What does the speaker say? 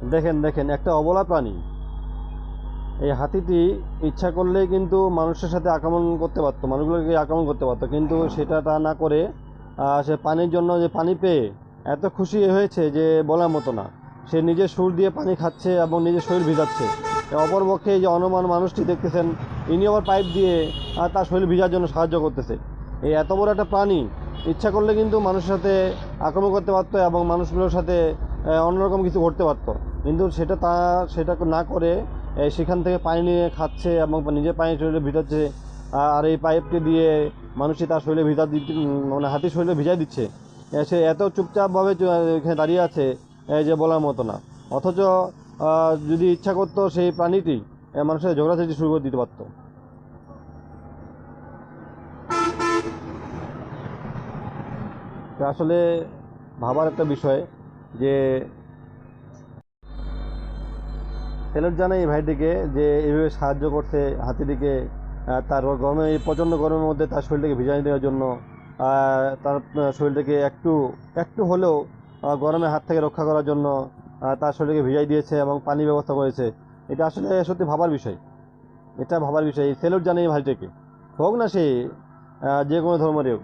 দেখেন দেখেন, একটা অবলা প্রাণী। এই হাতিটি ইচ্ছা করলেই কিন্তু মানুষের সাথে আক্রমণ করতে পারতো, মানুষগুলোকে আক্রমণ করতে পারতো, কিন্তু সেটা তা না করে সে পানির জন্য, যে পানি পেয়ে এত খুশি হয়েছে যে বলার মতো না। সে নিজের সুর দিয়ে পানি খাচ্ছে এবং নিজের শরীর ভিজাচ্ছে। অপরপক্ষে এই যে অনমান মানুষটি দেখতেছেন, ইনি আবার পাইপ দিয়ে তার শরীর ভিজার জন্য সাহায্য করতেছে। এই এত বড় একটা প্রাণী ইচ্ছা করলে কিন্তু মানুষের সাথে আক্রমণ করতে পারতো এবং মানুষগুলোর সাথে অন্যরকম কিছু করতে পারতো, কিন্তু সেটা না করে সেখান থেকে পানি নিয়ে খাচ্ছে এবং নিজের পানি শরীরে ভিজাচ্ছে। আর এই পাইপটি দিয়ে মানুষই তার শরীরে মানে হাতির শরীরে ভিজাই দিচ্ছে। সে এত চুপচাপভাবে এখানে দাঁড়িয়ে আছে যে বলার মতো না। অথচ যদি ইচ্ছা করতো সেই প্রাণীটি মানুষের ঝগড়াঝাটি শুরু করে দিতে পারতো। তো আসলে ভাবার একটা বিষয় যে সেলুট জানাই এই ভাইটিকে যে এইভাবে সাহায্য করছে হাতিটিকে, তার গরমে, এই প্রচণ্ড গরমের মধ্যে তার শরীরটাকে ভিজাই দেওয়ার জন্য, তার শরীরটাকে একটু একটু হলেও গরমের হাত থেকে রক্ষা করার জন্য তার শরীরকে ভিজাই দিয়েছে এবং পানি ব্যবস্থা করেছে। এটা আসলে সত্যি ভাবার বিষয়। এটা ভাবার বিষয়। সেলুট জানাই এই ভাইটিকে, হোক না সে যে কোনো ধর্মের হোক।